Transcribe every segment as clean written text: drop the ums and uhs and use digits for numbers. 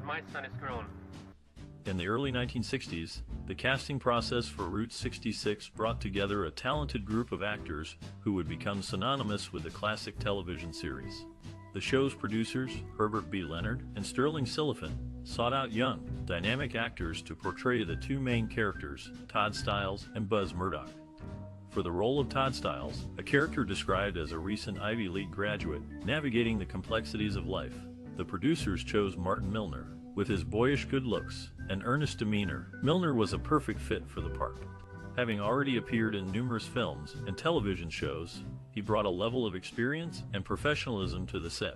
my son is grown. In the early 1960s, the casting process for Route 66 brought together a talented group of actors who would become synonymous with the classic television series. The show's producers, Herbert B. Leonard and Sterling Silliphant, sought out young, dynamic actors to portray the two main characters, Todd Stiles and Buzz Murdock. For the role of Todd Stiles, a character described as a recent Ivy League graduate, navigating the complexities of life, the producers chose Martin Milner. With his boyish good looks and earnest demeanor, Milner was a perfect fit for the part. Having already appeared in numerous films and television shows, he brought a level of experience and professionalism to the set.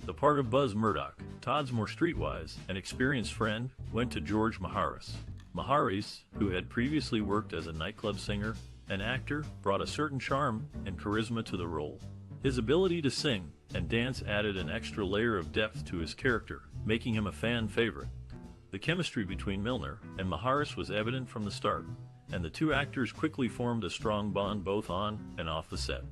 The part of Buzz Murdock, Todd's more streetwise and experienced friend, went to George Maharis. Maharis, who had previously worked as a nightclub singer and actor, brought a certain charm and charisma to the role. His ability to sing and dance added an extra layer of depth to his character, making him a fan favorite. The chemistry between Milner and Maharis was evident from the start, and the two actors quickly formed a strong bond both on and off the set.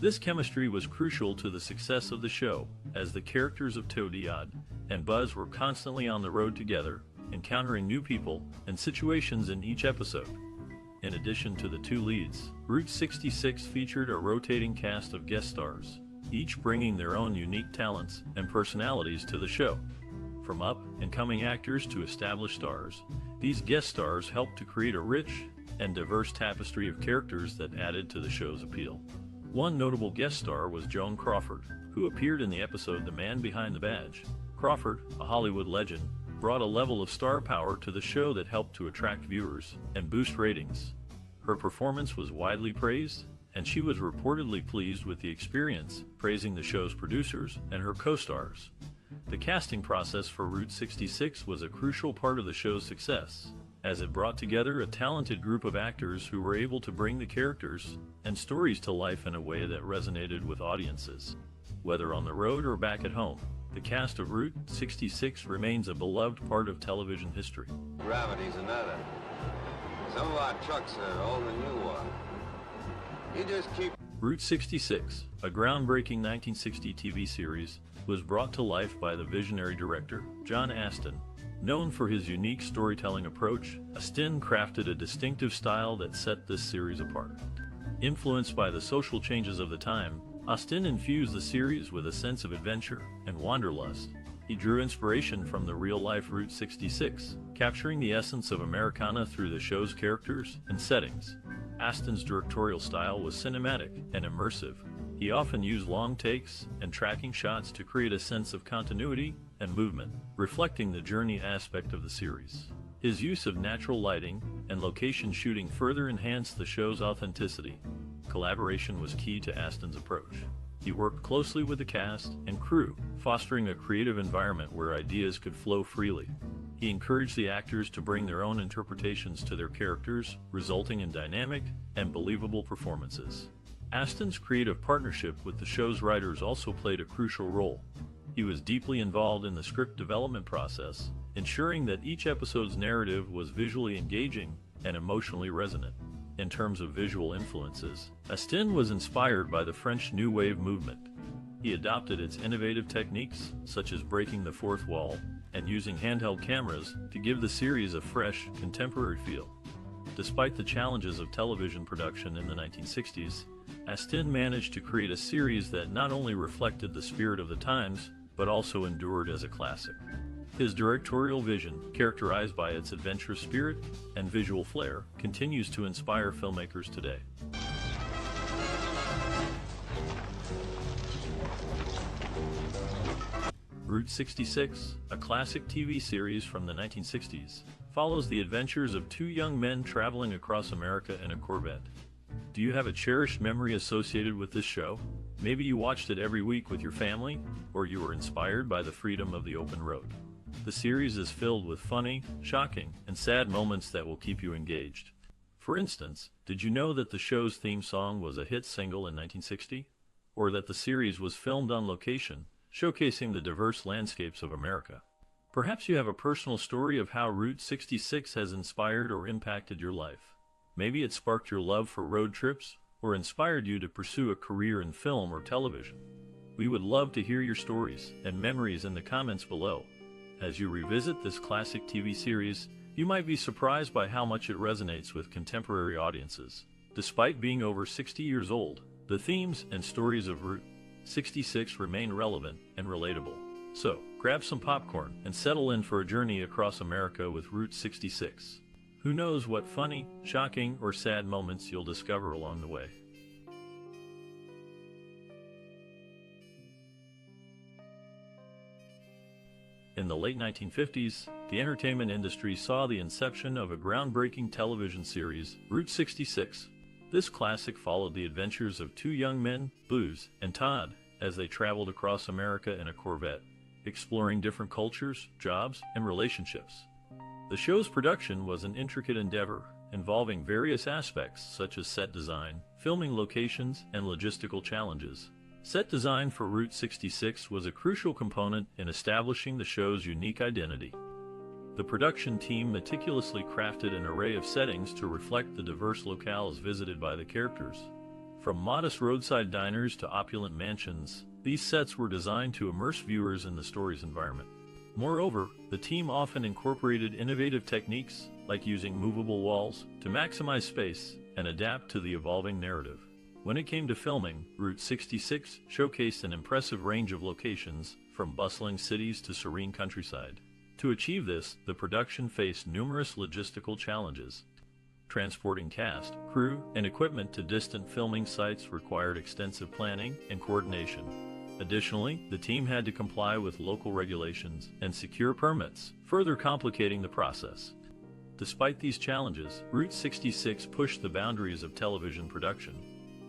This chemistry was crucial to the success of the show, as the characters of Todd and Buzz were constantly on the road together, encountering new people and situations in each episode. In addition to the two leads, Route 66 featured a rotating cast of guest stars, each bringing their own unique talents and personalities to the show. From up-and-coming actors to established stars, these guest stars helped to create a rich and diverse tapestry of characters that added to the show's appeal. One notable guest star was Joan Crawford, who appeared in the episode The Man Behind the Badge. Crawford, a Hollywood legend, brought a level of star power to the show that helped to attract viewers and boost ratings. Her performance was widely praised, and she was reportedly pleased with the experience, praising the show's producers and her co-stars. The casting process for Route 66 was a crucial part of the show's success, as it brought together a talented group of actors who were able to bring the characters and stories to life in a way that resonated with audiences. Whether on the road or back at home, the cast of Route 66 remains a beloved part of television history. Gravity's another. Some of our trucks are older than you are. You just keep... Route 66, a groundbreaking 1960 TV series, was brought to life by the visionary director, John Astin. Known for his unique storytelling approach, Astin crafted a distinctive style that set this series apart. Influenced by the social changes of the time, Astin infused the series with a sense of adventure and wanderlust. He drew inspiration from the real-life Route 66, capturing the essence of Americana through the show's characters and settings. Astin's directorial style was cinematic and immersive. He often used long takes and tracking shots to create a sense of continuity and movement, reflecting the journey aspect of the series. His use of natural lighting and location shooting further enhanced the show's authenticity. Collaboration was key to Astin's approach. He worked closely with the cast and crew, fostering a creative environment where ideas could flow freely. He encouraged the actors to bring their own interpretations to their characters, resulting in dynamic and believable performances. Astin's creative partnership with the show's writers also played a crucial role. He was deeply involved in the script development process, ensuring that each episode's narrative was visually engaging and emotionally resonant. In terms of visual influences, Astin was inspired by the French New Wave movement. He adopted its innovative techniques, such as breaking the fourth wall and using handheld cameras, to give the series a fresh, contemporary feel. Despite the challenges of television production in the 1960s, Astin managed to create a series that not only reflected the spirit of the times, but also endured as a classic. His directorial vision, characterized by its adventurous spirit and visual flair, continues to inspire filmmakers today. Route 66, a classic TV series from the 1960s, follows the adventures of two young men traveling across America in a Corbett. Do you have a cherished memory associated with this show? Maybe you watched it every week with your family, or you were inspired by the freedom of the open road. The series is filled with funny, shocking, and sad moments that will keep you engaged. For instance, did you know that the show's theme song was a hit single in 1960? Or that the series was filmed on location, showcasing the diverse landscapes of America? Perhaps you have a personal story of how Route 66 has inspired or impacted your life. Maybe it sparked your love for road trips, or inspired you to pursue a career in film or television. We would love to hear your stories and memories in the comments below. As you revisit this classic TV series, you might be surprised by how much it resonates with contemporary audiences. Despite being over 60 years old, the themes and stories of Route 66 remain relevant and relatable. So, grab some popcorn and settle in for a journey across America with Route 66. Who knows what funny, shocking, or sad moments you'll discover along the way. In the late 1950s, the entertainment industry saw the inception of a groundbreaking television series, Route 66. This classic followed the adventures of two young men, Booz and Todd, as they traveled across America in a Corvette, exploring different cultures, jobs, and relationships. The show's production was an intricate endeavor, involving various aspects such as set design, filming locations, and logistical challenges. Set design for Route 66 was a crucial component in establishing the show's unique identity. The production team meticulously crafted an array of settings to reflect the diverse locales visited by the characters. From modest roadside diners to opulent mansions, these sets were designed to immerse viewers in the story's environment. Moreover, the team often incorporated innovative techniques, like using movable walls, to maximize space and adapt to the evolving narrative. When it came to filming, Route 66 showcased an impressive range of locations, from bustling cities to serene countryside. To achieve this, the production faced numerous logistical challenges. Transporting cast, crew, and equipment to distant filming sites required extensive planning and coordination. Additionally, the team had to comply with local regulations and secure permits, further complicating the process. Despite these challenges, Route 66 pushed the boundaries of television production.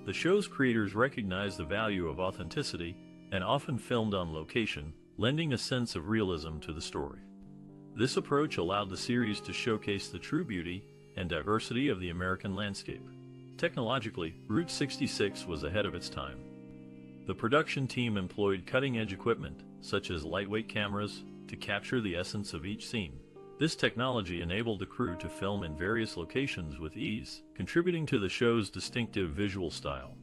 The show's creators recognized the value of authenticity and often filmed on location, lending a sense of realism to the story. This approach allowed the series to showcase the true beauty and diversity of the American landscape. Technologically, Route 66 was ahead of its time. The production team employed cutting-edge equipment, such as lightweight cameras, to capture the essence of each scene. This technology enabled the crew to film in various locations with ease, contributing to the show's distinctive visual style.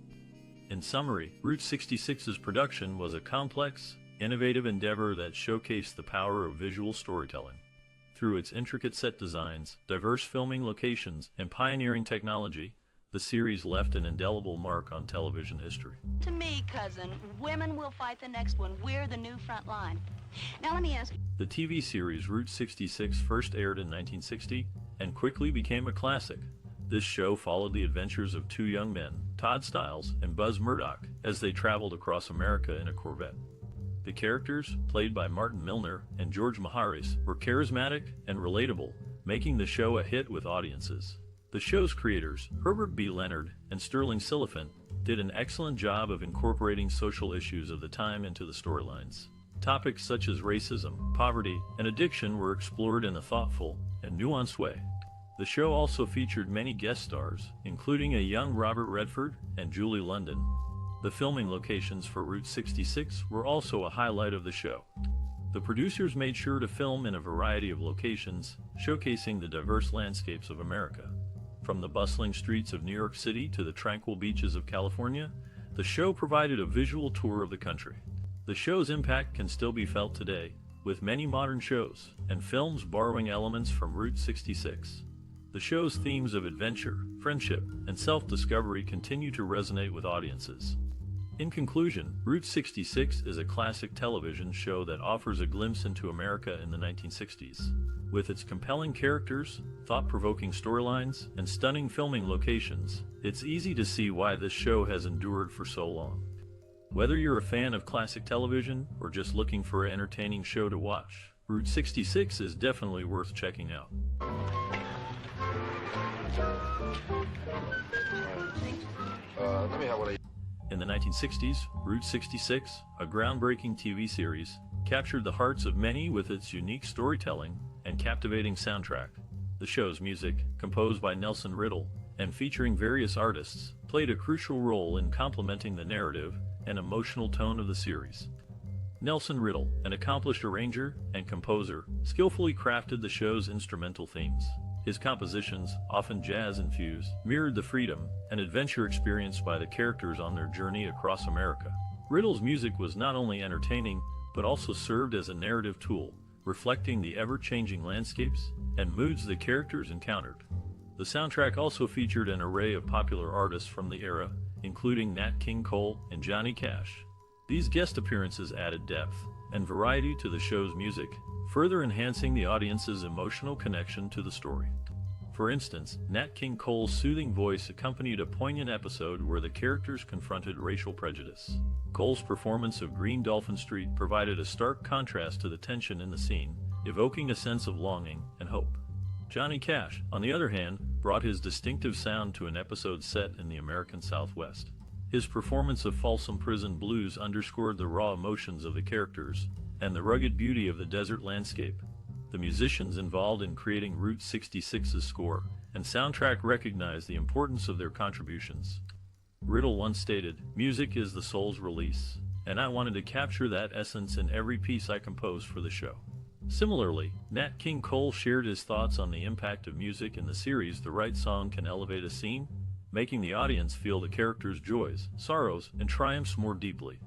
In summary, Route 66's production was a complex, innovative endeavor that showcased the power of visual storytelling. Through its intricate set designs, diverse filming locations, and pioneering technology, the series left an indelible mark on television history. To me, cousin, women will fight the next one. We're the new front line. Now let me ask you. The TV series Route 66 first aired in 1960 and quickly became a classic. This show followed the adventures of two young men, Todd Stiles and Buzz Murdock, as they traveled across America in a Corvette. The characters, played by Martin Milner and George Maharis, were charismatic and relatable, making the show a hit with audiences. The show's creators, Herbert B. Leonard and Sterling Silliphant, did an excellent job of incorporating social issues of the time into the storylines. Topics such as racism, poverty, and addiction were explored in a thoughtful and nuanced way. The show also featured many guest stars, including a young Robert Redford and Julie London. The filming locations for Route 66 were also a highlight of the show. The producers made sure to film in a variety of locations, showcasing the diverse landscapes of America. From the bustling streets of New York City to the tranquil beaches of California, the show provided a visual tour of the country. The show's impact can still be felt today, with many modern shows and films borrowing elements from Route 66. The show's themes of adventure, friendship, and self-discovery continue to resonate with audiences. In conclusion, Route 66 is a classic television show that offers a glimpse into America in the 1960s. With its compelling characters, thought-provoking storylines, and stunning filming locations, it's easy to see why this show has endured for so long. Whether you're a fan of classic television or just looking for an entertaining show to watch, Route 66 is definitely worth checking out. In the 1960s, Route 66, a groundbreaking TV series, captured the hearts of many with its unique storytelling and captivating soundtrack. The show's music, composed by Nelson Riddle and featuring various artists, played a crucial role in complementing the narrative and emotional tone of the series. Nelson Riddle, an accomplished arranger and composer, skillfully crafted the show's instrumental themes. His compositions, often jazz-infused, mirrored the freedom and adventure experienced by the characters on their journey across America. Riddle's music was not only entertaining, but also served as a narrative tool, reflecting the ever-changing landscapes and moods the characters encountered. The soundtrack also featured an array of popular artists from the era, including Nat King Cole and Johnny Cash. These guest appearances added depth and variety to the show's music, further enhancing the audience's emotional connection to the story. For instance, Nat King Cole's soothing voice accompanied a poignant episode where the characters confronted racial prejudice. Cole's performance of Green Dolphin Street provided a stark contrast to the tension in the scene, evoking a sense of longing and hope. Johnny Cash, on the other hand, brought his distinctive sound to an episode set in the American Southwest. His performance of Folsom Prison Blues underscored the raw emotions of the characters and the rugged beauty of the desert landscape. The musicians involved in creating Route 66's score and soundtrack recognized the importance of their contributions. Riddle once stated, "Music is the soul's release," and I wanted to capture that essence in every piece I composed for the show. Similarly, Nat King Cole shared his thoughts on the impact of music in the series. The right song can elevate a scene, making the audience feel the characters' joys, sorrows, and triumphs more deeply.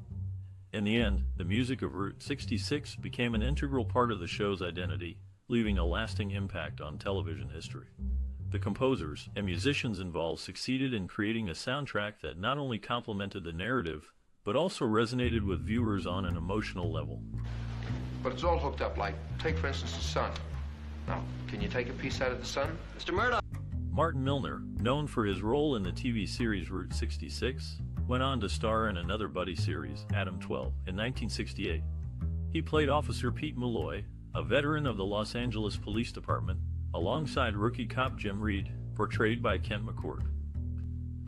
In the end, the music of Route 66 became an integral part of the show's identity, leaving a lasting impact on television history. The composers and musicians involved succeeded in creating a soundtrack that not only complemented the narrative, but also resonated with viewers on an emotional level. But it's all hooked up, like, take for instance the sun. Now, can you take a piece out of the sun? Mr. Murdock! Martin Milner, known for his role in the TV series Route 66, went on to star in another buddy series, Adam 12, in 1968. He played Officer Pete Malloy, a veteran of the Los Angeles Police Department, alongside rookie cop Jim Reed, portrayed by Kent McCord.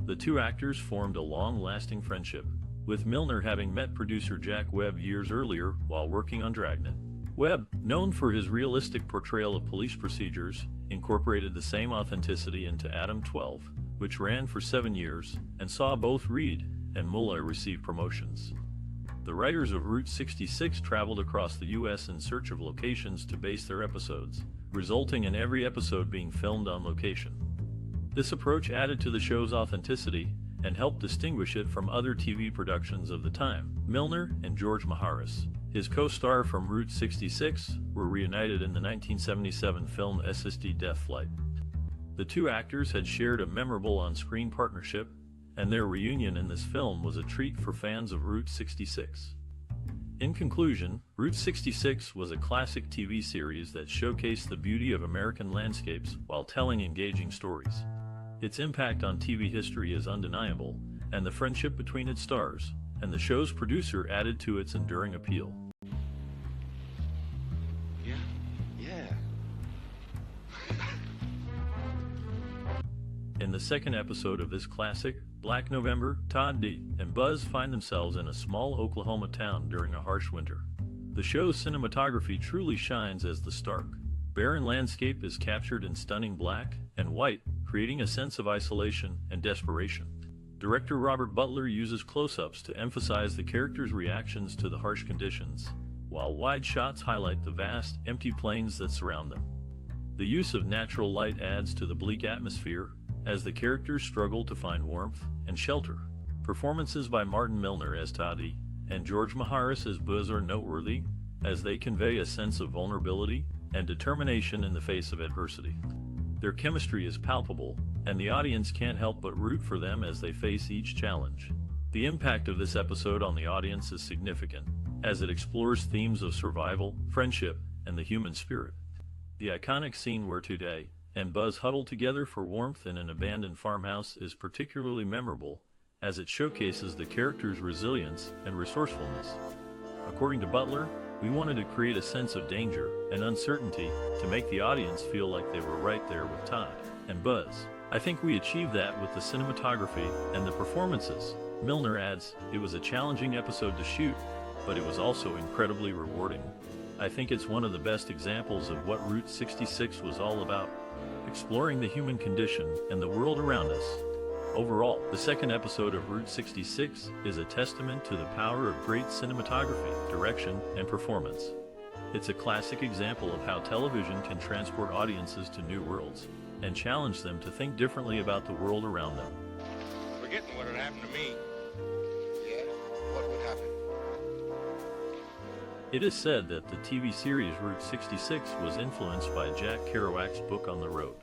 The two actors formed a long-lasting friendship, with Milner having met producer Jack Webb years earlier while working on Dragnet. Webb, known for his realistic portrayal of police procedures, incorporated the same authenticity into Adam 12, which ran for 7 years and saw both Reed and Malloy receive promotions. The writers of Route 66 traveled across the U.S. in search of locations to base their episodes, resulting in every episode being filmed on location. This approach added to the show's authenticity and helped distinguish it from other TV productions of the time. Milner and George Maharis, his co-star from Route 66, were reunited in the 1977 film SSD Death Flight. The two actors had shared a memorable on-screen partnership, and their reunion in this film was a treat for fans of Route 66. In conclusion, Route 66 was a classic TV series that showcased the beauty of American landscapes while telling engaging stories. Its impact on TV history is undeniable, and the friendship between its stars and the show's producer added to its enduring appeal. Yeah. In the second episode of this classic, Black November, Todd D. and Buzz find themselves in a small Oklahoma town during a harsh winter. The show's cinematography truly shines as the stark, barren landscape is captured in stunning black and white, creating a sense of isolation and desperation. Director Robert Butler uses close-ups to emphasize the characters' reactions to the harsh conditions, while wide shots highlight the vast, empty plains that surround them. The use of natural light adds to the bleak atmosphere as the characters struggle to find warmth and shelter. Performances by Martin Milner as Toddy and George Maharis as Buzz are noteworthy, as they convey a sense of vulnerability and determination in the face of adversity. Their chemistry is palpable, and the audience can't help but root for them as they face each challenge. The impact of this episode on the audience is significant, as it explores themes of survival, friendship, and the human spirit. The iconic scene where Today and Buzz huddle together for warmth in an abandoned farmhouse is particularly memorable, as it showcases the characters' resilience and resourcefulness. According to Butler, we wanted to create a sense of danger and uncertainty to make the audience feel like they were right there with Todd and Buzz. I think we achieved that with the cinematography and the performances. Milner adds, "It was a challenging episode to shoot, but it was also incredibly rewarding. I think it's one of the best examples of what Route 66 was all about, exploring the human condition and the world around us." Overall, the second episode of Route 66 is a testament to the power of great cinematography, direction, and performance. It's a classic example of how television can transport audiences to new worlds and challenge them to think differently about the world around them. Forgetting what had happened to me. Yeah? What would happen? It is said that the TV series Route 66 was influenced by Jack Kerouac's book On the Road.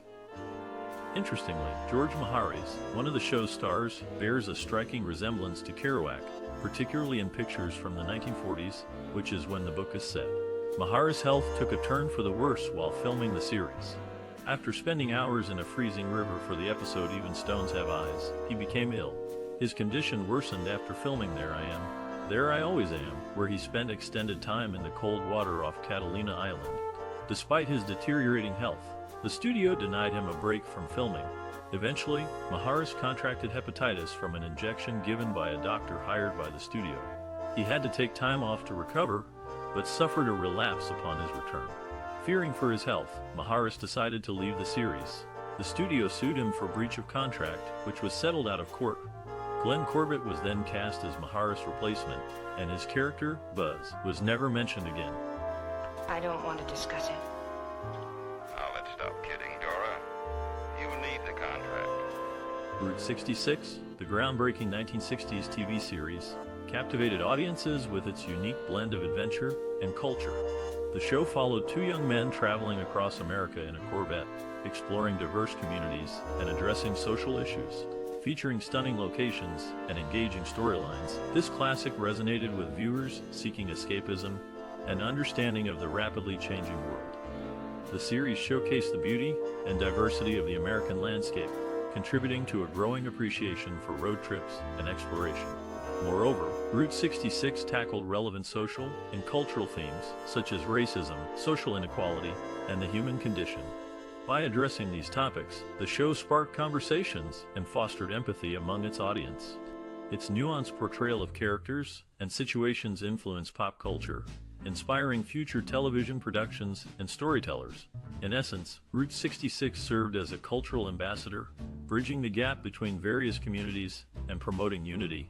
Interestingly, George Maharis, one of the show's stars, bears a striking resemblance to Kerouac, particularly in pictures from the 1940s, which is when the book is set. Maharis' health took a turn for the worse while filming the series. After spending hours in a freezing river for the episode Even Stones Have Eyes, he became ill. His condition worsened after filming There I Am, There I Always Am, where he spent extended time in the cold water off Catalina Island. Despite his deteriorating health, the studio denied him a break from filming. Eventually, Maharis contracted hepatitis from an injection given by a doctor hired by the studio. He had to take time off to recover, but suffered a relapse upon his return. Fearing for his health, Maharis decided to leave the series. The studio sued him for breach of contract, which was settled out of court. Glenn Corbett was then cast as Maharis' replacement, and his character, Buzz, was never mentioned again. I don't want to discuss it. Now let's stop kidding, Dora. You need the contract. Route 66, the groundbreaking 1960s TV series, captivated audiences with its unique blend of adventure and culture. The show followed two young men traveling across America in a Corbett, exploring diverse communities and addressing social issues. Featuring stunning locations and engaging storylines, this classic resonated with viewers seeking escapism and understanding of the rapidly changing world. The series showcased the beauty and diversity of the American landscape, contributing to a growing appreciation for road trips and exploration. Moreover, Route 66 tackled relevant social and cultural themes such as racism, social inequality, and the human condition. By addressing these topics, the show sparked conversations and fostered empathy among its audience. Its nuanced portrayal of characters and situations influenced pop culture, inspiring future television productions and storytellers. In essence, Route 66 served as a cultural ambassador, bridging the gap between various communities and promoting unity.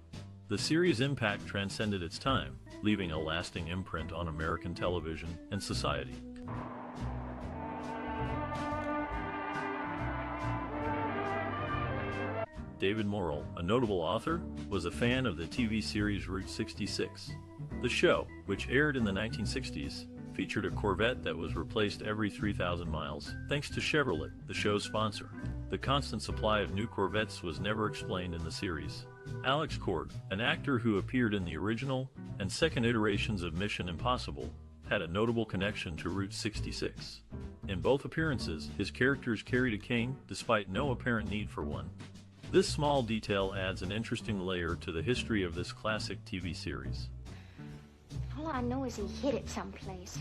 The series' impact transcended its time, leaving a lasting imprint on American television and society. David Morrell, a notable author, was a fan of the TV series Route 66. The show, which aired in the 1960s, featured a Corvette that was replaced every 3,000 miles, thanks to Chevrolet, the show's sponsor. The constant supply of new Corvettes was never explained in the series. Alex Cord, an actor who appeared in the original and second iterations of Mission Impossible, had a notable connection to Route 66. In both appearances, his characters carried a cane despite no apparent need for one. This small detail adds an interesting layer to the history of this classic TV series. All I know is he hid it someplace.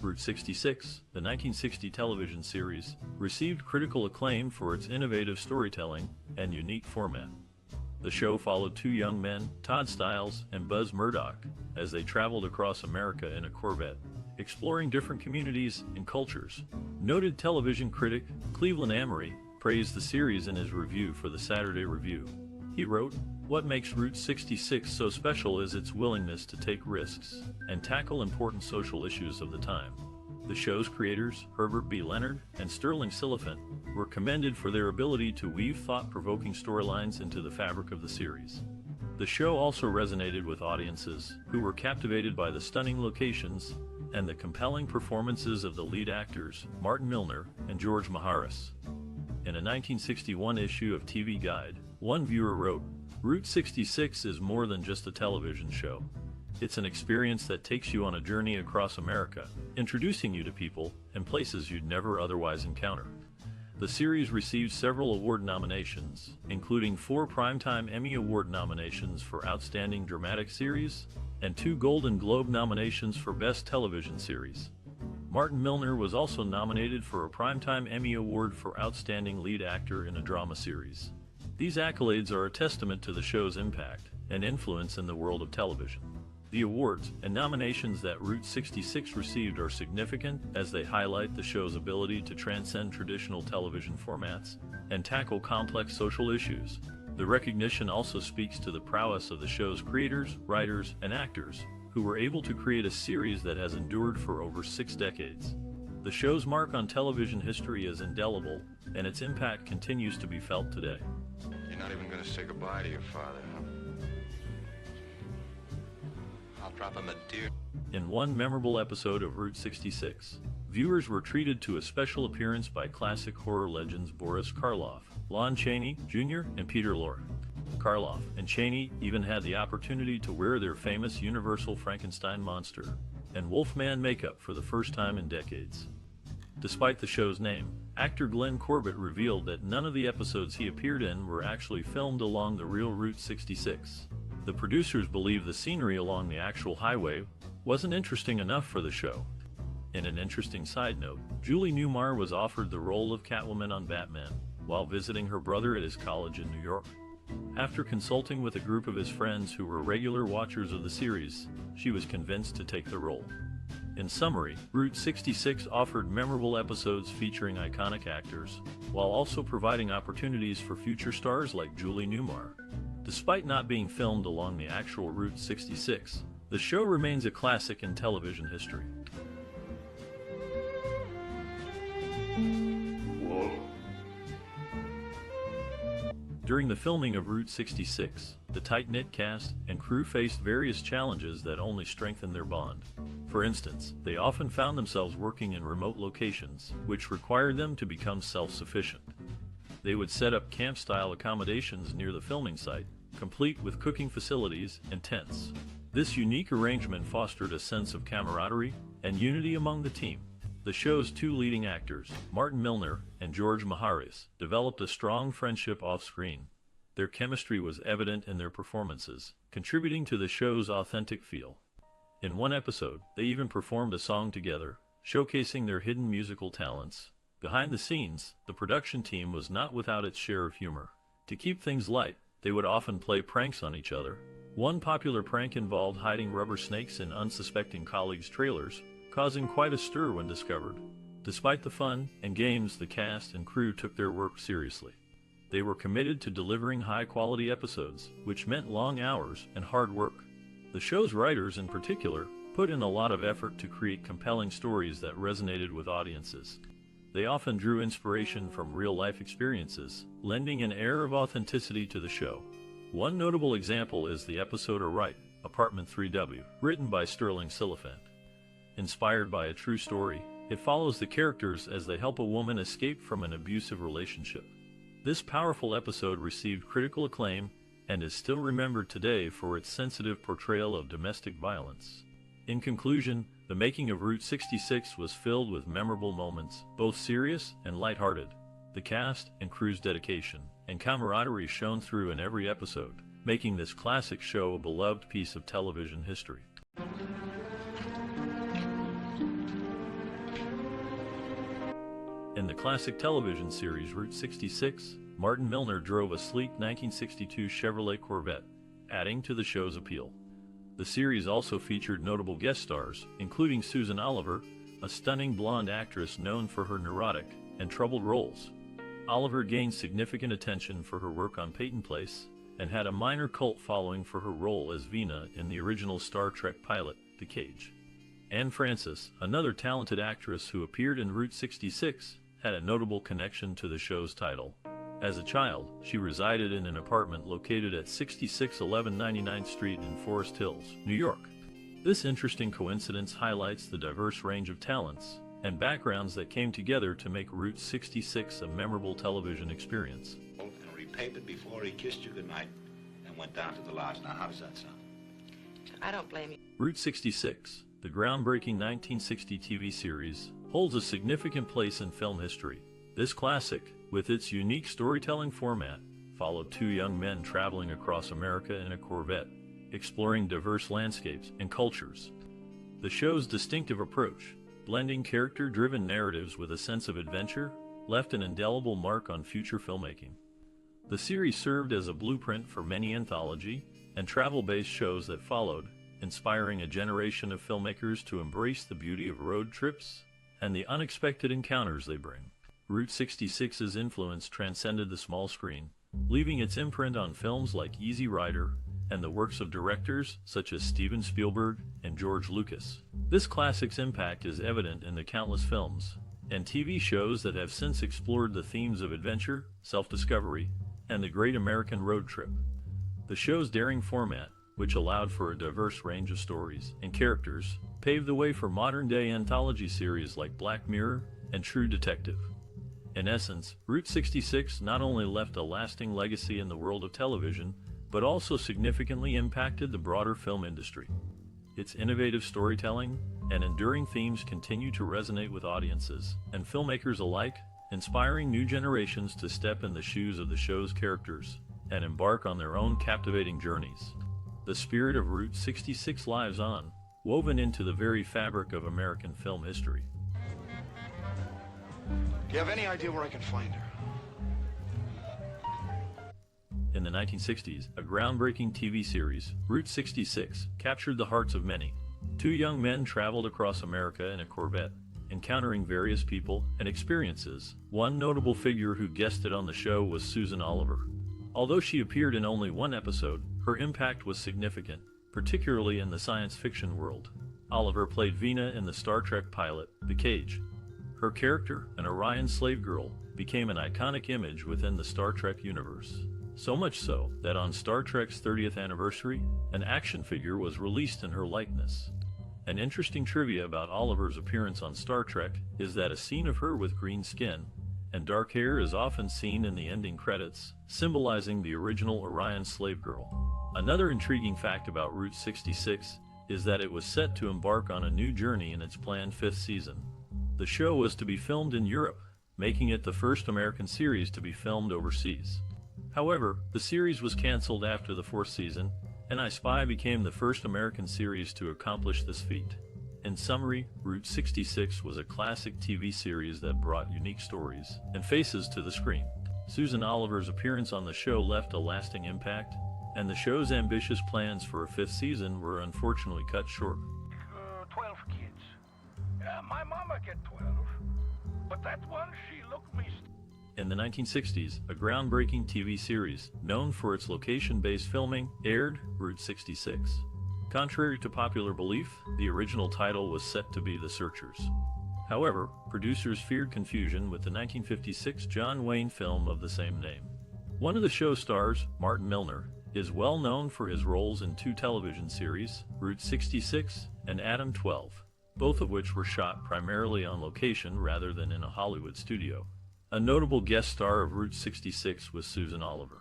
Route 66, the 1960 television series, received critical acclaim for its innovative storytelling and unique format. The show followed two young men, Todd Stiles and Buzz Murdock, as they traveled across America in a Corvette, exploring different communities and cultures. Noted television critic Cleveland Amory praised the series in his review for the Saturday Review. He wrote, "What makes Route 66 so special is its willingness to take risks and tackle important social issues of the time." The show's creators, Herbert B. Leonard and Sterling Silliphant, were commended for their ability to weave thought-provoking storylines into the fabric of the series. The show also resonated with audiences who were captivated by the stunning locations and the compelling performances of the lead actors, Martin Milner and George Maharis. In a 1961 issue of TV Guide, one viewer wrote, "Route 66 is more than just a television show. It's an experience that takes you on a journey across America, introducing you to people and places you'd never otherwise encounter." The series received several award nominations, including 4 Primetime Emmy Award nominations for Outstanding Dramatic Series and 2 Golden Globe nominations for Best Television Series. Martin Milner was also nominated for a Primetime Emmy Award for Outstanding Lead Actor in a Drama Series. These accolades are a testament to the show's impact and influence in the world of television. The awards and nominations that Route 66 received are significant as they highlight the show's ability to transcend traditional television formats and tackle complex social issues. The recognition also speaks to the prowess of the show's creators, writers, and actors, who were able to create a series that has endured for over 6 decades. The show's mark on television history is indelible, and its impact continues to be felt today. You're not even going to say goodbye to your father, huh? I'll drop him a tear. In one memorable episode of Route 66, viewers were treated to a special appearance by classic horror legends Boris Karloff, Lon Chaney Jr., and Peter Lorre. Karloff and Chaney even had the opportunity to wear their famous Universal Frankenstein monster and Wolfman makeup for the first time in decades. Despite the show's name, actor Glenn Corbett revealed that none of the episodes he appeared in were actually filmed along the real Route 66. The producers believed the scenery along the actual highway wasn't interesting enough for the show. In an interesting side note, Julie Newmar was offered the role of Catwoman on Batman while visiting her brother at his college in New York. After consulting with a group of his friends who were regular watchers of the series, she was convinced to take the role. In summary, Route 66 offered memorable episodes featuring iconic actors, while also providing opportunities for future stars like Julie Newmar. Despite not being filmed along the actual Route 66, the show remains a classic in television history. During the filming of Route 66, the tight-knit cast and crew faced various challenges that only strengthened their bond. For instance, they often found themselves working in remote locations, which required them to become self-sufficient. They would set up camp-style accommodations near the filming site, complete with cooking facilities and tents. This unique arrangement fostered a sense of camaraderie and unity among the team. The show's two leading actors, Martin Milner and George Maharis, developed a strong friendship off-screen. Their chemistry was evident in their performances, contributing to the show's authentic feel. In one episode, they even performed a song together, showcasing their hidden musical talents. Behind the scenes, the production team was not without its share of humor. To keep things light, they would often play pranks on each other. One popular prank involved hiding rubber snakes in unsuspecting colleagues' trailers, causing quite a stir when discovered. Despite the fun and games, the cast and crew took their work seriously. They were committed to delivering high-quality episodes, which meant long hours and hard work. The show's writers, in particular, put in a lot of effort to create compelling stories that resonated with audiences. They often drew inspiration from real-life experiences, lending an air of authenticity to the show. One notable example is the episode A Right, Apartment 3W, written by Sterling Silliphant. Inspired by a true story, it follows the characters as they help a woman escape from an abusive relationship. This powerful episode received critical acclaim and is still remembered today for its sensitive portrayal of domestic violence. In conclusion, the making of Route 66 was filled with memorable moments, both serious and lighthearted. The cast and crew's dedication and camaraderie shone through in every episode, making this classic show a beloved piece of television history. In the classic television series Route 66, Martin Milner drove a sleek 1962 Chevrolet Corvette, adding to the show's appeal. The series also featured notable guest stars, including Susan Oliver, a stunning blonde actress known for her neurotic and troubled roles. Oliver gained significant attention for her work on Peyton Place, and had a minor cult following for her role as Vina in the original Star Trek pilot, The Cage. Anne Francis, another talented actress who appeared in Route 66, had a notable connection to the show's title. As a child, she resided in an apartment located at 6611 99th Street in Forest Hills, New York. This interesting coincidence highlights the diverse range of talents and backgrounds that came together to make Route 66 a memorable television experience. And repapered before he kissed you goodnight and went down to the lodge. Now, how does that sound? I don't blame you. Route 66, the groundbreaking 1960 TV series, holds a significant place in film history. This classic, with its unique storytelling format, followed two young men traveling across America in a Corvette, exploring diverse landscapes and cultures. The show's distinctive approach, blending character-driven narratives with a sense of adventure, left an indelible mark on future filmmaking. The series served as a blueprint for many anthology and travel-based shows that followed, inspiring a generation of filmmakers to embrace the beauty of road trips and the unexpected encounters they bring. Route 66's influence transcended the small screen, leaving its imprint on films like Easy Rider and the works of directors such as Steven Spielberg and George Lucas. This classic's impact is evident in the countless films and TV shows that have since explored the themes of adventure, self-discovery, and the great American road trip. The show's daring format, which allowed for a diverse range of stories and characters, paved the way for modern-day anthology series like Black Mirror and True Detective. In essence, Route 66 not only left a lasting legacy in the world of television, but also significantly impacted the broader film industry. Its innovative storytelling and enduring themes continue to resonate with audiences and filmmakers alike, inspiring new generations to step in the shoes of the show's characters and embark on their own captivating journeys. The spirit of Route 66 lives on, woven into the very fabric of American film history. Do you have any idea where I can find her? In the 1960s, a groundbreaking TV series, Route 66, captured the hearts of many. Two young men traveled across America in a Corbett, encountering various people and experiences. One notable figure who guested on the show was Susan Oliver. Although she appeared in only one episode, her impact was significant, particularly in the science fiction world. Oliver played Vina in the Star Trek pilot, The Cage. Her character, an Orion slave girl, became an iconic image within the Star Trek universe. So much so that on Star Trek's 30th anniversary, an action figure was released in her likeness. An interesting trivia about Oliver's appearance on Star Trek is that a scene of her with green skin and dark hair is often seen in the ending credits, symbolizing the original Orion slave girl. Another intriguing fact about Route 66 is that it was set to embark on a new journey in its planned 5th season. The show was to be filmed in Europe, making it the first American series to be filmed overseas. However, the series was canceled after the 4th season, and I Spy became the first American series to accomplish this feat. In summary, Route 66 was a classic TV series that brought unique stories and faces to the screen. Susan Oliver's appearance on the show left a lasting impact, and the show's ambitious plans for a 5th season were unfortunately cut short. 12 kids. My mama get 12, but that one, she looked me. In the 1960s, a groundbreaking TV series, known for its location-based filming, aired, Route 66. Contrary to popular belief, the original title was set to be The Searchers. However, producers feared confusion with the 1956 John Wayne film of the same name. One of the show's stars, Martin Milner, is well known for his roles in 2 television series, Route 66 and Adam 12, both of which were shot primarily on location rather than in a Hollywood studio. A notable guest star of Route 66 was Susan Oliver.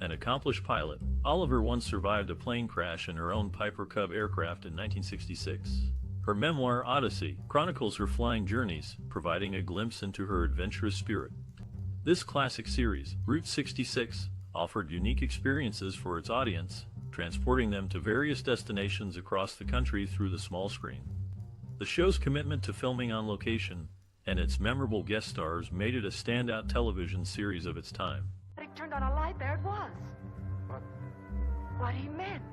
An accomplished pilot, Oliver once survived a plane crash in her own Piper Cub aircraft in 1966. Her memoir, Odyssey, chronicles her flying journeys, providing a glimpse into her adventurous spirit. This classic series, Route 66, offered unique experiences for its audience, transporting them to various destinations across the country through the small screen. The show's commitment to filming on location and its memorable guest stars made it a standout television series of its time. He turned on a light, there it was. What he meant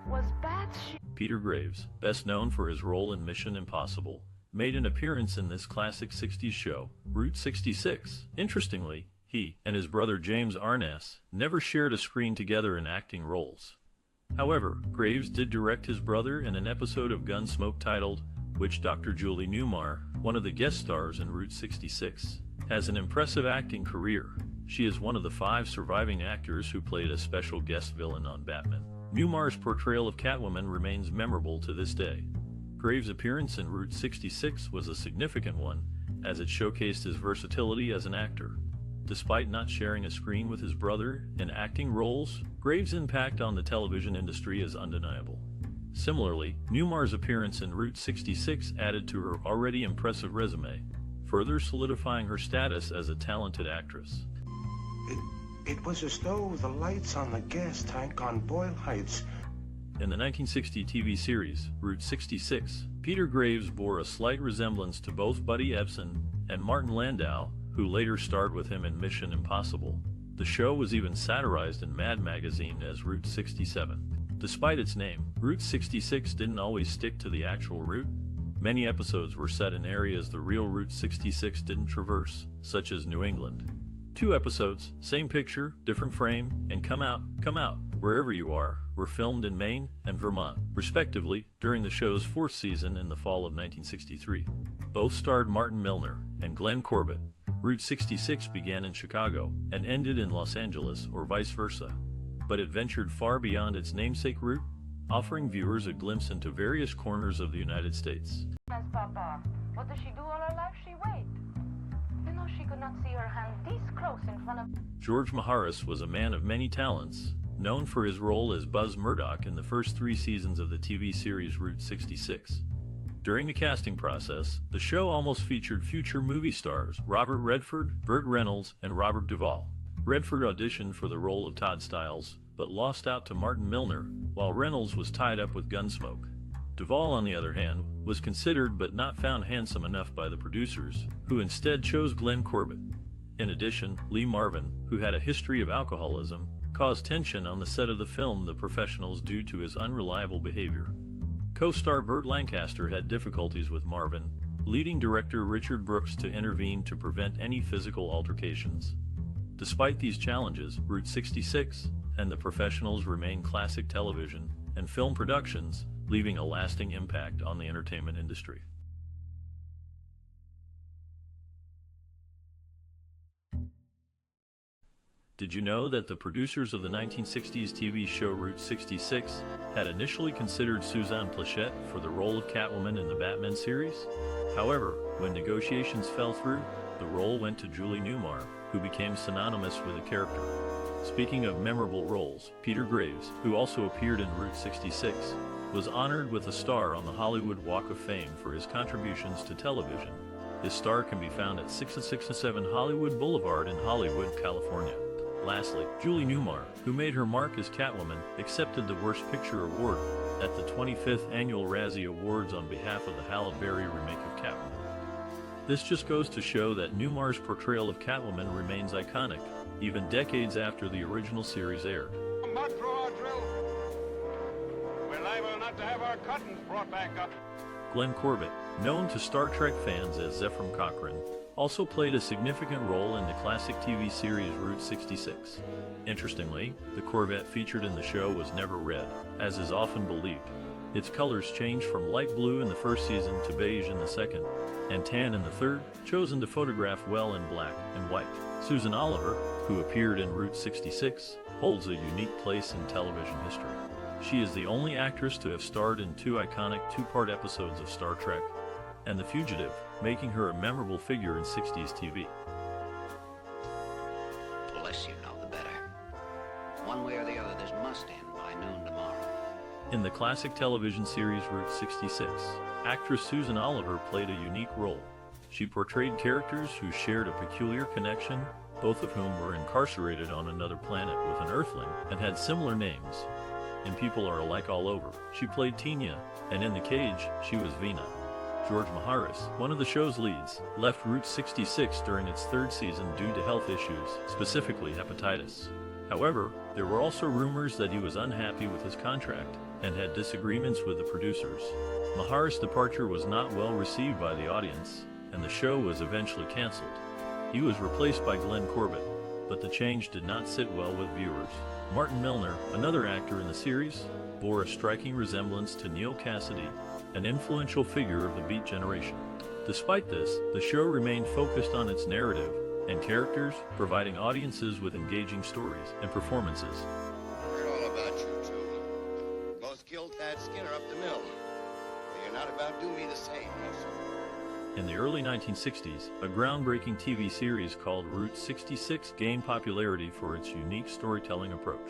was Betsy. Peter Graves, best known for his role in Mission Impossible, made an appearance in this classic 60s show, Route 66. Interestingly, he and his brother James Arness never shared a screen together in acting roles. However, Graves did direct his brother in an episode of Gunsmoke titled Witch Dr. Julie Newmar, one of the guest stars in Route 66, has an impressive acting career. She is one of the 5 surviving actors who played a special guest villain on Batman. Newmar's portrayal of Catwoman remains memorable to this day. Graves' appearance in Route 66 was a significant one, as it showcased his versatility as an actor. Despite not sharing a screen with his brother in acting roles, Graves' impact on the television industry is undeniable. Similarly, Newmar's appearance in Route 66 added to her already impressive resume, further solidifying her status as a talented actress. It was as though the lights on the gas tank on Boyle Heights. In the 1960 TV series, Route 66, Peter Graves bore a slight resemblance to both Buddy Ebsen and Martin Landau, who later starred with him in Mission Impossible. The show was even satirized in Mad magazine as Route 67. Despite its name, Route 66 didn't always stick to the actual route. Many episodes were set in areas the real Route 66 didn't traverse, such as New England. 2 episodes, same picture, different frame, and Come Out, Wherever You Are, were filmed in Maine and Vermont, respectively, during the show's 4th season in the fall of 1963. Both starred Martin Milner and Glenn Corbett. Route 66 began in Chicago and ended in Los Angeles, or vice versa. but it ventured far beyond its namesake route, offering viewers a glimpse into various corners of the United States. Papa, what does she do all her life? She wait. You know she could not see her hand this close in front of... George Maharis was a man of many talents, known for his role as Buzz Murdock in the first 3 seasons of the TV series Route 66. During the casting process, the show almost featured future movie stars Robert Redford, Burt Reynolds, and Robert Duval. Redford auditioned for the role of Todd Stiles, but lost out to Martin Milner, while Reynolds was tied up with Gunsmoke. Duval, on the other hand, was considered but not found handsome enough by the producers, who instead chose Glenn Corbett. In addition, Lee Marvin, who had a history of alcoholism, caused tension on the set of the film The Professionals due to his unreliable behavior. Co-star Burt Lancaster had difficulties with Marvin, leading director Richard Brooks to intervene to prevent any physical altercations. Despite these challenges, Route 66 and The Professionals remain classic television and film productions, leaving a lasting impact on the entertainment industry. Did you know that the producers of the 1960s TV show Route 66 had initially considered Suzanne Pleshette for the role of Catwoman in the Batman series? However, when negotiations fell through, the role went to Julie Newmar, who became synonymous with the character. Speaking of memorable roles, Peter Graves, who also appeared in Route 66, was honored with a star on the Hollywood Walk of Fame for his contributions to television. His star can be found at 667 Hollywood Boulevard in Hollywood, California. Lastly, Julie Newmar, who made her mark as Catwoman, accepted the Worst Picture Award at the 25th Annual Razzie Awards on behalf of the Halle Berry remake of Catwoman. This just goes to show that Newmar's portrayal of Catwoman remains iconic, even decades after the original series aired. Mud through our drill. We're liable not to have our cottons brought back up. Glenn Corbett, known to Star Trek fans as Zephyr Cochrane, also played a significant role in the classic TV series Route 66. Interestingly, the Corvette featured in the show was never red, as is often believed. Its colors changed from light blue in the first season to beige in the second, and tan in the third, chosen to photograph well in black and white. Susan Oliver, who appeared in Route 66, holds a unique place in television history. She is the only actress to have starred in 2 iconic 2-part episodes of Star Trek and The Fugitive, making her a memorable figure in 60s TV. The less you know, the better. One way or the other, this must end by noon tomorrow. In the classic television series Route 66, actress Susan Oliver played a unique role. She portrayed characters who shared a peculiar connection, both of whom were incarcerated on another planet with an Earthling and had similar names. In People Are Alike All Over, she played Tina, and in The Cage, she was Vina. George Maharis, one of the show's leads, left Route 66 during its 3rd season due to health issues, specifically hepatitis. However, there were also rumors that he was unhappy with his contract and had disagreements with the producers. Maharis' departure was not well received by the audience, and the show was eventually canceled. He was replaced by Glenn Corbett, but the change did not sit well with viewers. Martin Milner, another actor in the series, bore a striking resemblance to Neil Cassidy, an influential figure of the Beat generation. Despite this, the show remained focused on its narrative and characters, providing audiences with engaging stories and performances. Heard all about you two. Both killed Tad Skinner up the mill. But you're not about to do me the same, no sir. In the early 1960s, a groundbreaking TV series called Route 66 gained popularity for its unique storytelling approach.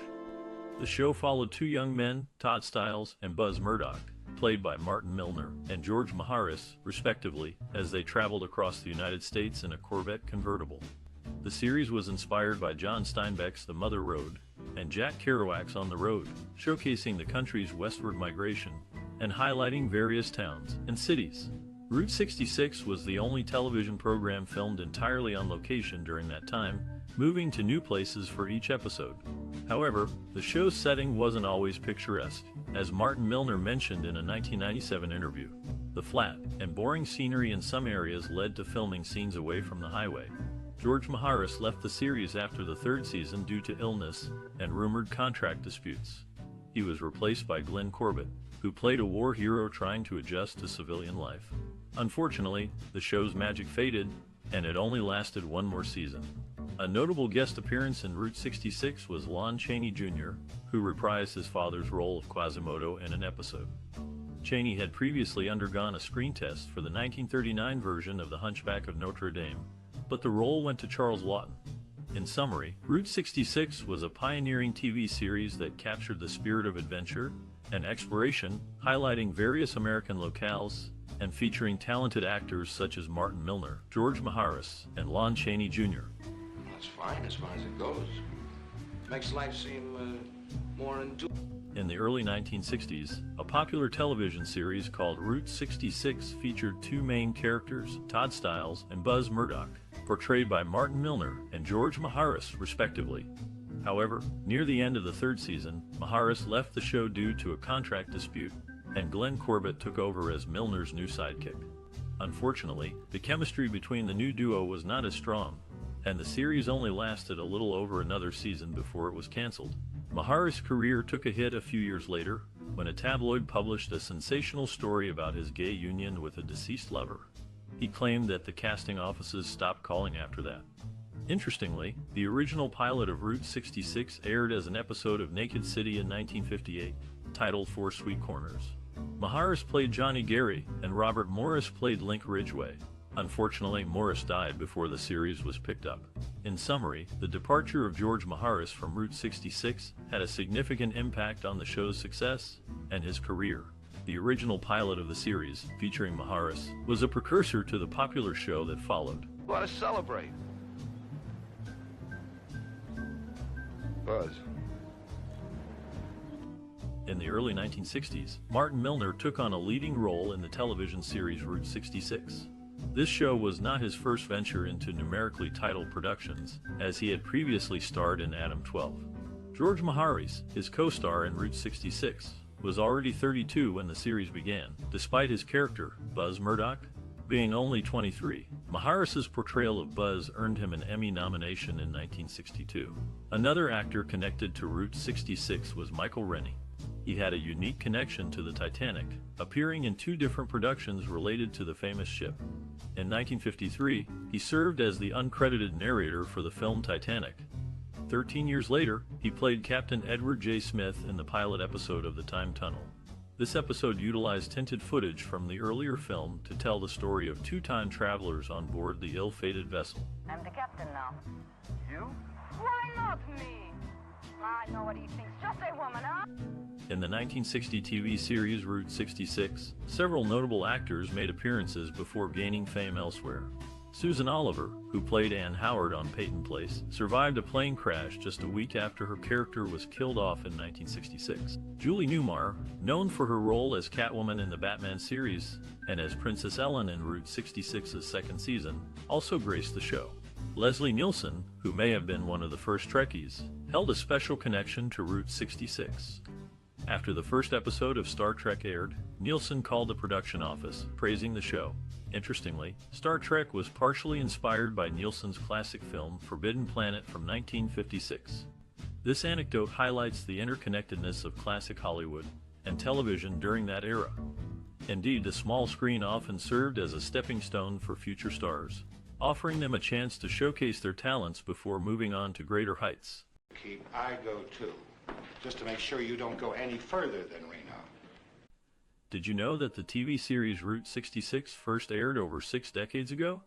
The show followed 2 young men, Todd Stiles and Buzz Murdock, played by Martin Milner and George Maharis, respectively, as they traveled across the United States in a Corvette convertible. The series was inspired by John Steinbeck's The Mother Road and Jack Kerouac's On the Road, showcasing the country's westward migration and highlighting various towns and cities. Route 66 was the only television program filmed entirely on location during that time, moving to new places for each episode. However, the show's setting wasn't always picturesque, as Martin Milner mentioned in a 1997 interview. The flat and boring scenery in some areas led to filming scenes away from the highway. George Maharis left the series after the 3rd season due to illness and rumored contract disputes. He was replaced by Glenn Corbett, who played a war hero trying to adjust to civilian life. Unfortunately, the show's magic faded, and it only lasted 1 more season. A notable guest appearance in Route 66 was Lon Chaney Jr., who reprised his father's role of Quasimodo in an episode. Chaney had previously undergone a screen test for the 1939 version of The Hunchback of Notre Dame, but the role went to Charles Laughton. In summary, Route 66 was a pioneering TV series that captured the spirit of adventure and exploration, highlighting various American locales and featuring talented actors such as Martin Milner, George Maharis, and Lon Chaney Jr. That's fine as far as it goes. Makes life seem more enduring. In the early 1960s, a popular television series called Route 66 featured two main characters, Todd Stiles and Buzz Murdock, portrayed by Martin Milner and George Maharis, respectively. However, near the end of the third season, Maharis left the show due to a contract dispute, and Glenn Corbett took over as Milner's new sidekick. Unfortunately, the chemistry between the new duo was not as strong, and the series only lasted a little over another season before it was canceled. Maharis' career took a hit a few years later when a tabloid published a sensational story about his gay union with a deceased lover. He claimed that the casting offices stopped calling after that. Interestingly, the original pilot of Route 66 aired as an episode of Naked City in 1958, titled Four Sweet Corners. Maharis played Johnny Gary, and Robert Morris played Linc Ridgway. Unfortunately, Morris died before the series was picked up. In summary, the departure of George Maharis from Route 66 had a significant impact on the show's success and his career. The original pilot of the series, featuring Maharis, was a precursor to the popular show that followed. Let us celebrate. Buzz. In the early 1960s, Martin Milner took on a leading role in the television series Route 66. This show was not his first venture into numerically titled productions, as he had previously starred in Adam 12. George Maharis, his co-star in Route 66, was already 32 when the series began, despite his character, Buzz Murdock, being only 23. Maharis's portrayal of Buzz earned him an Emmy nomination in 1962. Another actor connected to Route 66 was Michael Rennie. He had a unique connection to the Titanic, appearing in two different productions related to the famous ship. In 1953, he served as the uncredited narrator for the film Titanic. 13 years later, he played Captain Edward J. Smith in the pilot episode of The Time Tunnel. This episode utilized tinted footage from the earlier film to tell the story of two time travelers on board the ill-fated vessel. I'm the captain now. You? Why not me? I know what he thinks. Just a woman, huh? In the 1960 TV series Route 66, several notable actors made appearances before gaining fame elsewhere. Susan Oliver, who played Anne Howard on Peyton Place, survived a plane crash just a week after her character was killed off in 1966. Julie Newmar, known for her role as Catwoman in the Batman series and as Princess Ellen in Route 66's second season, also graced the show. Leslie Nielsen, who may have been one of the first Trekkies, held a special connection to Route 66. After the first episode of Star Trek aired, Nielsen called the production office, praising the show. Interestingly, Star Trek was partially inspired by Nielsen's classic film Forbidden Planet from 1956. This anecdote highlights the interconnectedness of classic Hollywood and television during that era. Indeed, the small screen often served as a stepping stone for future stars, offering them a chance to showcase their talents before moving on to greater heights. I go too, just to make sure you don't go any further than Reno. Did you know that the TV series Route 66 first aired over 6 decades ago?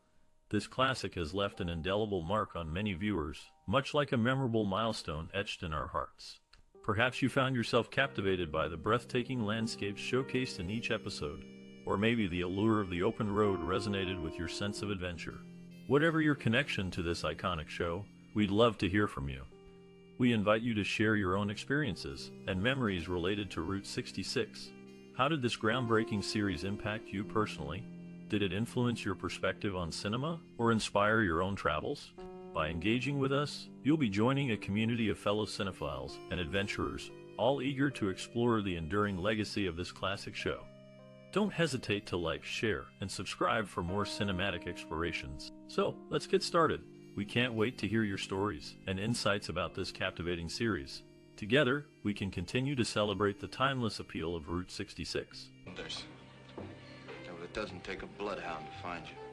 This classic has left an indelible mark on many viewers, much like a memorable milestone etched in our hearts. Perhaps you found yourself captivated by the breathtaking landscapes showcased in each episode, or maybe the allure of the open road resonated with your sense of adventure. Whatever your connection to this iconic show, we'd love to hear from you. We invite you to share your own experiences and memories related to Route 66. How did this groundbreaking series impact you personally? Did it influence your perspective on cinema or inspire your own travels? By engaging with us, you'll be joining a community of fellow cinephiles and adventurers, all eager to explore the enduring legacy of this classic show. Don't hesitate to like, share, and subscribe for more cinematic explorations. So, let's get started. We can't wait to hear your stories and insights about this captivating series. Together, we can continue to celebrate the timeless appeal of Route 66. But it doesn't take a bloodhound to find you.